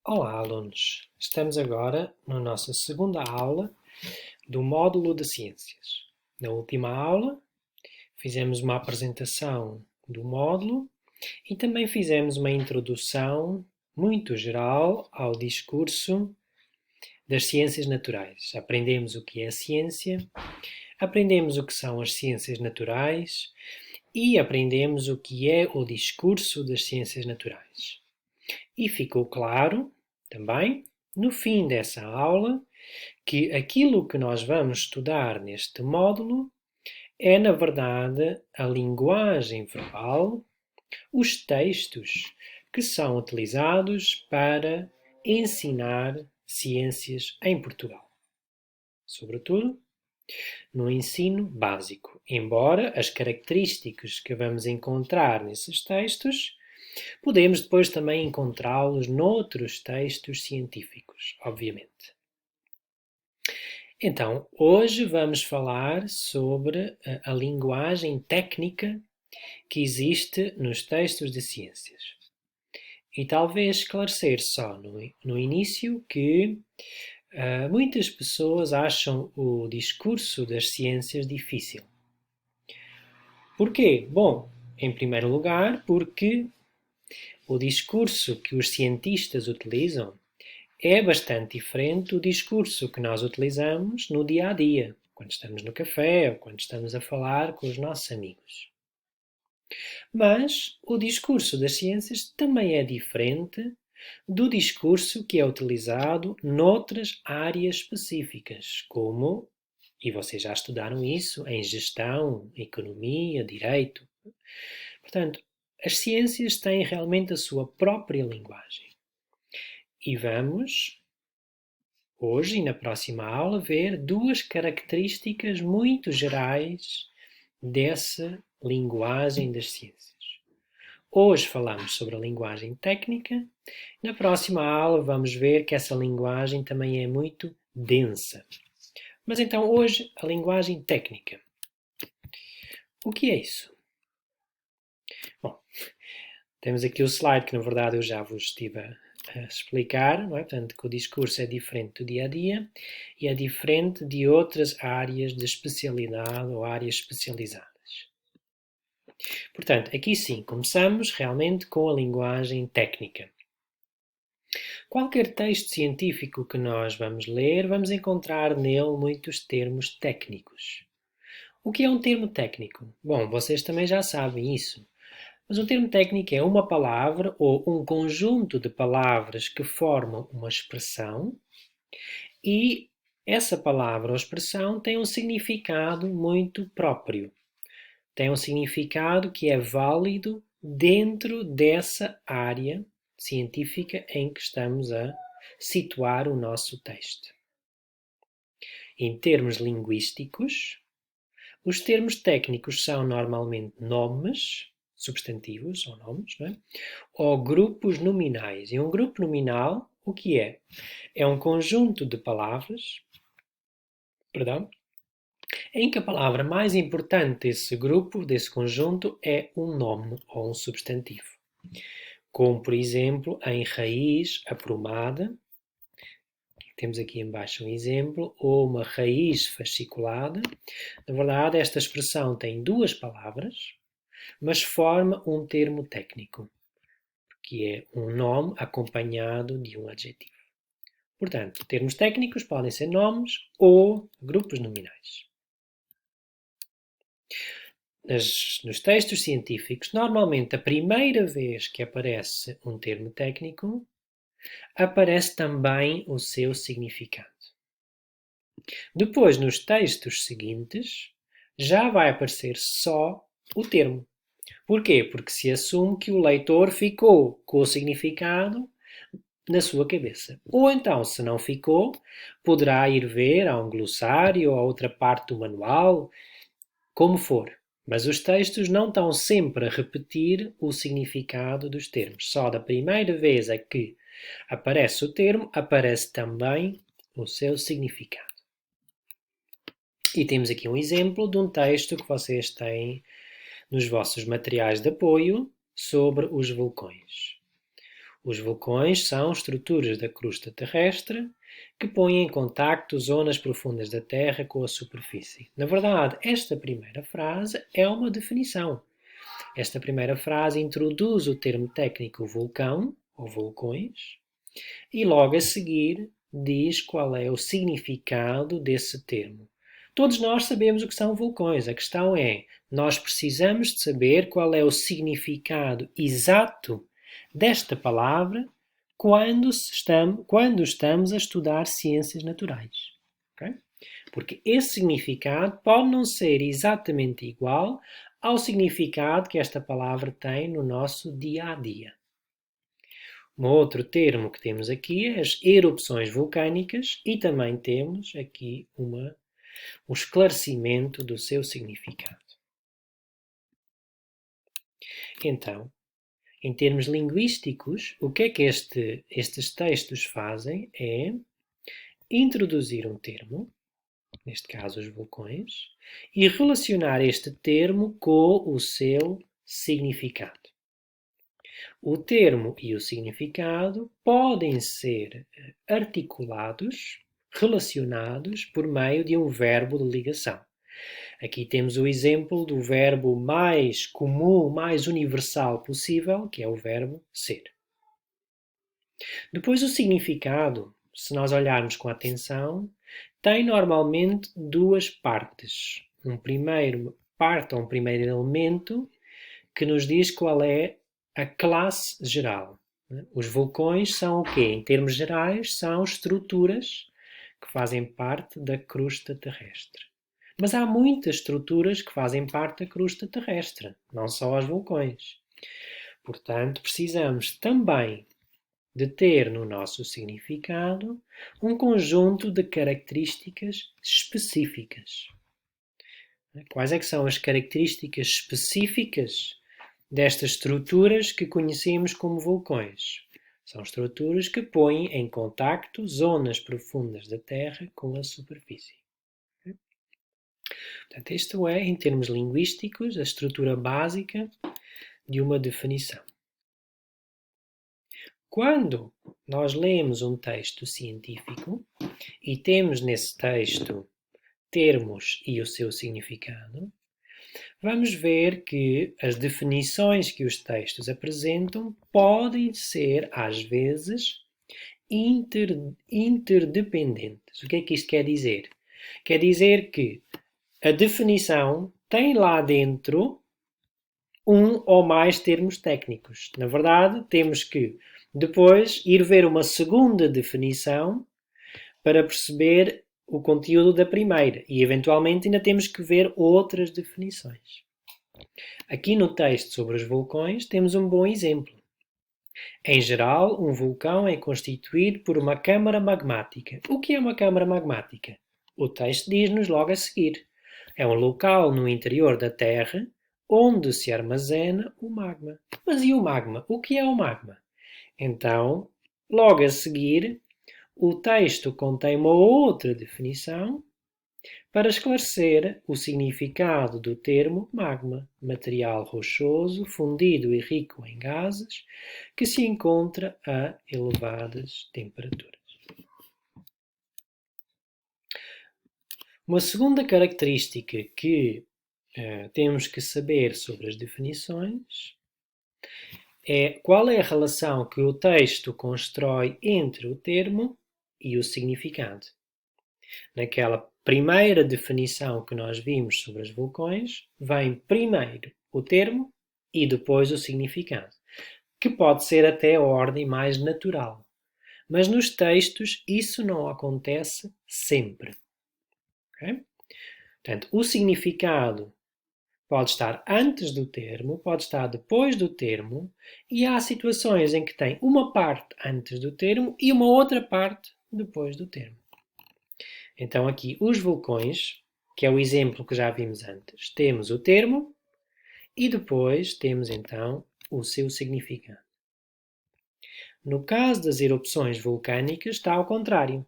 Olá, alunos! Estamos agora na nossa segunda aula do módulo de Ciências. Na última aula, fizemos uma apresentação do módulo e também fizemos uma introdução muito geral ao discurso das ciências naturais. Aprendemos o que é a ciência, aprendemos o que são as ciências naturais e aprendemos o que é o discurso das ciências naturais. E ficou claro, também, no fim dessa aula, que aquilo que nós vamos estudar neste módulo é, na verdade, a linguagem verbal, os textos que são utilizados para ensinar ciências em Portugal. Sobretudo, no ensino básico, embora as características que vamos encontrar nesses textos podemos depois também encontrá-los noutros textos científicos, obviamente. Então, hoje vamos falar sobre a linguagem técnica que existe nos textos de ciências. E talvez esclarecer só no início que muitas pessoas acham o discurso das ciências difícil. Porquê? Bom, em primeiro lugar, porque o discurso que os cientistas utilizam é bastante diferente do discurso que nós utilizamos no dia a dia, quando estamos no café ou quando estamos a falar com os nossos amigos. Mas o discurso das ciências também é diferente do discurso que é utilizado noutras áreas específicas, como, e vocês já estudaram isso, em gestão, economia, direito. Portanto, as ciências têm realmente a sua própria linguagem. E vamos, hoje e na próxima aula, ver duas características muito gerais dessa linguagem das ciências. Hoje falamos sobre a linguagem técnica. Na próxima aula vamos ver que essa linguagem também é muito densa. Mas então hoje a linguagem técnica. O que é isso? Bom, temos aqui o slide que na verdade eu já vos estive a explicar, não é? Portanto, que o discurso é diferente do dia a dia e é diferente de outras áreas de especialidade ou áreas especializadas. Portanto, aqui sim, começamos realmente com a linguagem técnica. Qualquer texto científico que nós vamos ler, vamos encontrar nele muitos termos técnicos. O que é um termo técnico? Bom, vocês também já sabem isso. Mas um termo técnico é uma palavra ou um conjunto de palavras que formam uma expressão e essa palavra ou expressão tem um significado muito próprio. Tem um significado que é válido dentro dessa área científica em que estamos a situar o nosso texto. Em termos linguísticos, os termos técnicos são normalmente nomes, substantivos ou nomes, não é? Ou grupos nominais. E um grupo nominal, o que é? É um conjunto de palavras, em que a palavra mais importante desse grupo, desse conjunto, é um nome ou um substantivo. Como, por exemplo, em raiz aprumada, temos aqui embaixo um exemplo, ou uma raiz fasciculada. Na verdade, esta expressão tem duas palavras, mas forma um termo técnico, que é um nome acompanhado de um adjetivo. Portanto, termos técnicos podem ser nomes ou grupos nominais. Nos textos científicos, normalmente a primeira vez que aparece um termo técnico, aparece também o seu significado. Depois, nos textos seguintes, já vai aparecer só o termo. Porquê? Porque se assume que o leitor ficou com o significado na sua cabeça. Ou então, se não ficou, poderá ir ver a um glossário ou a outra parte do manual, como for. Mas os textos não estão sempre a repetir o significado dos termos. Só da primeira vez a que aparece o termo, aparece também o seu significado. E temos aqui um exemplo de um texto que vocês têm nos vossos materiais de apoio sobre os vulcões. Os vulcões são estruturas da crosta terrestre que põem em contacto zonas profundas da Terra com a superfície. Na verdade, esta primeira frase é uma definição. Esta primeira frase introduz o termo técnico vulcão, ou vulcões, e logo a seguir diz qual é o significado desse termo. Todos nós sabemos o que são vulcões. A questão é, nós precisamos de saber qual é o significado exato desta palavra quando estamos a estudar ciências naturais. Okay? Porque esse significado pode não ser exatamente igual ao significado que esta palavra tem no nosso dia a dia. Um outro termo que temos aqui é as erupções vulcânicas e também temos aqui um esclarecimento do seu significado. Então, em termos linguísticos, o que é que estes textos fazem é introduzir um termo, neste caso os vulcões, e relacionar este termo com o seu significado. O termo e o significado podem ser articulados, relacionados por meio de um verbo de ligação. Aqui temos o exemplo do verbo mais comum, mais universal possível, que é o verbo ser. Depois, o significado, se nós olharmos com atenção, tem normalmente duas partes. Um primeiro elemento que nos diz qual é a classe geral. Os vulcões são o quê? Em termos gerais, são estruturas que fazem parte da crosta terrestre. Mas há muitas estruturas que fazem parte da crosta terrestre, não só os vulcões. Portanto, precisamos também de ter no nosso significado um conjunto de características específicas. Quais é que são as características específicas destas estruturas que conhecemos como vulcões? São estruturas que põem em contacto zonas profundas da Terra com a superfície. Portanto, isto é, em termos linguísticos, a estrutura básica de uma definição. Quando nós lemos um texto científico e temos nesse texto termos e o seu significado, vamos ver que as definições que os textos apresentam podem ser, às vezes, interdependentes. O que é que isto quer dizer? Quer dizer que a definição tem lá dentro um ou mais termos técnicos. Na verdade, temos que depois ir ver uma segunda definição para perceber o conteúdo da primeira e, eventualmente, ainda temos que ver outras definições. Aqui no texto sobre os vulcões temos um bom exemplo. Em geral, um vulcão é constituído por uma câmara magmática. O que é uma câmara magmática? O texto diz-nos logo a seguir. É um local no interior da Terra onde se armazena o magma. Mas e o magma? O que é o magma? Então, logo a seguir, o texto contém uma outra definição para esclarecer o significado do termo magma, material rochoso, fundido e rico em gases, que se encontra a elevadas temperaturas. Uma segunda característica que temos que saber sobre as definições é qual é a relação que o texto constrói entre o termo e o significado. Naquela primeira definição que nós vimos sobre os vulcões, vem primeiro o termo e depois o significado, que pode ser até a ordem mais natural. Mas nos textos isso não acontece sempre. Okay? Portanto, o significado pode estar antes do termo, pode estar depois do termo, e há situações em que tem uma parte antes do termo e uma outra parte depois do termo. Então aqui os vulcões, que é o exemplo que já vimos antes, temos o termo e depois temos então o seu significado. No caso das erupções vulcânicas está ao contrário.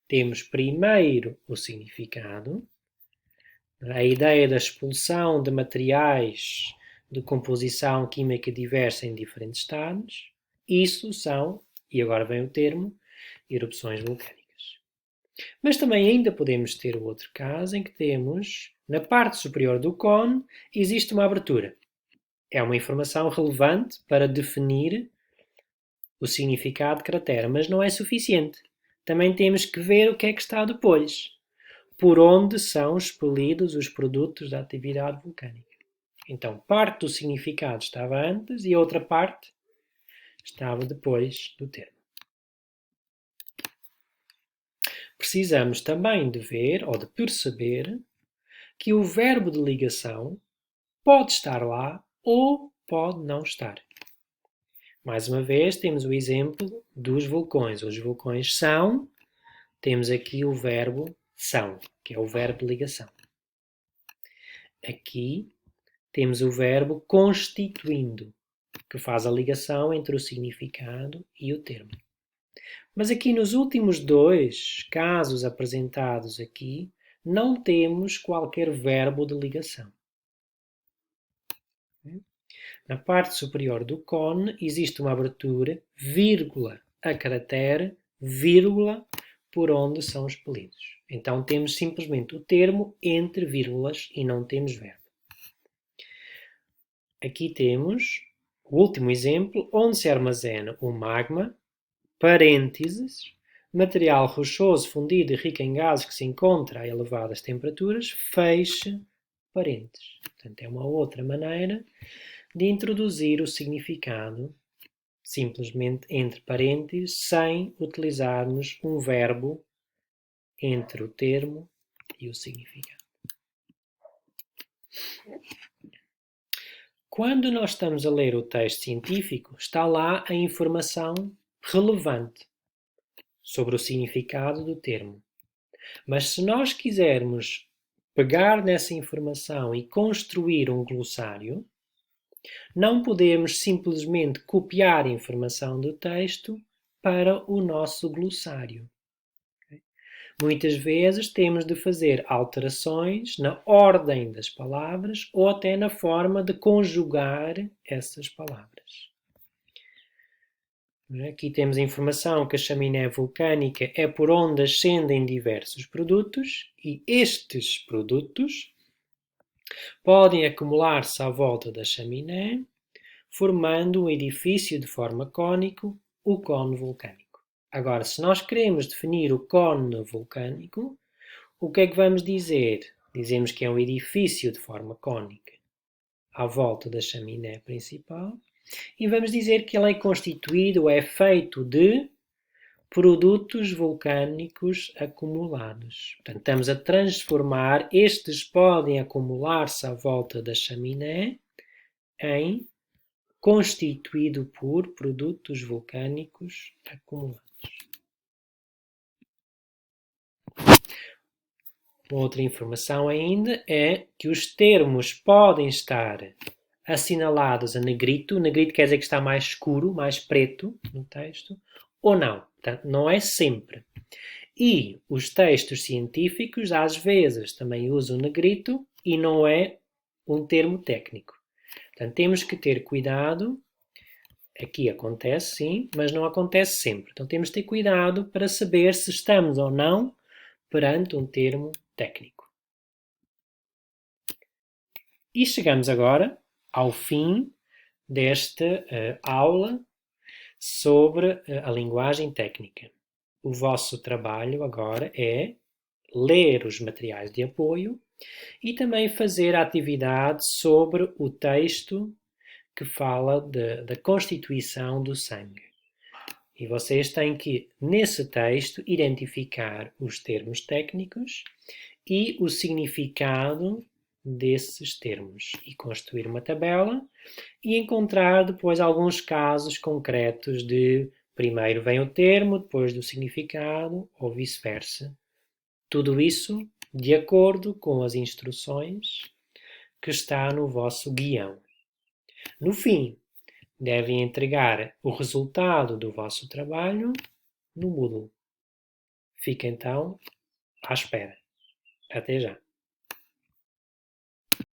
Temos primeiro o significado, a ideia da expulsão de materiais de composição química diversa em diferentes estados, Isso são, e agora vem o termo, erupções vulcânicas. Mas também ainda podemos ter o outro caso em que temos, na parte superior do cone, existe uma abertura. É uma informação relevante para definir o significado de cratera, mas não é suficiente. Também temos que ver o que é que está depois. Por onde são expelidos os produtos da atividade vulcânica. Então, parte do significado estava antes e a outra parte estava depois do termo. Precisamos também de ver ou de perceber que o verbo de ligação pode estar lá ou pode não estar. Mais uma vez, temos o exemplo dos vulcões. Os vulcões são, temos aqui o verbo são, que é o verbo de ligação. Aqui temos o verbo constituindo, que faz a ligação entre o significado e o termo. Mas aqui nos últimos dois casos apresentados aqui, não temos qualquer verbo de ligação. Na parte superior do cone existe uma abertura, vírgula, a caractere, vírgula, por onde são expelidos. Então temos simplesmente o termo entre vírgulas e não temos verbo. Aqui temos o último exemplo, onde se armazena o magma, parênteses, material rochoso fundido e rico em gases que se encontra a elevadas temperaturas, feche parênteses. Portanto, é uma outra maneira de introduzir o significado simplesmente entre parênteses, sem utilizarmos um verbo entre o termo e o significado. Quando nós estamos a ler o texto científico, está lá a informação relevante sobre o significado do termo. Mas se nós quisermos pegar nessa informação e construir um glossário, não podemos simplesmente copiar a informação do texto para o nosso glossário. Muitas vezes temos de fazer alterações na ordem das palavras ou até na forma de conjugar essas palavras. Aqui temos a informação que a chaminé vulcânica é por onde ascendem diversos produtos e estes produtos podem acumular-se à volta da chaminé, formando um edifício de forma cônico, o cone vulcânico. Agora, se nós queremos definir o cone vulcânico, o que é que vamos dizer? Dizemos que é um edifício de forma cônica à volta da chaminé principal e vamos dizer que ele é constituído, é feito de produtos vulcânicos acumulados. Portanto, estamos a transformar, estes podem acumular-se à volta da chaminé em constituído por produtos vulcânicos acumulados. Outra informação ainda é que os termos podem estar assinalados a negrito. Negrito quer dizer que está mais escuro, mais preto no texto, ou não. Portanto, não é sempre. E os textos científicos às vezes também usam negrito e não é um termo técnico. Portanto, temos que ter cuidado. Aqui acontece sim, mas não acontece sempre. Então temos de ter cuidado para saber se estamos ou não perante um termo técnico. E chegamos agora ao fim desta aula sobre a linguagem técnica. O vosso trabalho agora é ler os materiais de apoio e também fazer a atividade sobre o texto que fala da constituição do sangue. E vocês têm que, nesse texto, identificar os termos técnicos e o significado desses termos e construir uma tabela e encontrar depois alguns casos concretos de primeiro vem o termo, depois do significado ou vice-versa. Tudo isso de acordo com as instruções que está no vosso guião. No fim, devem entregar o resultado do vosso trabalho no Moodle. Fica então à espera. Até já!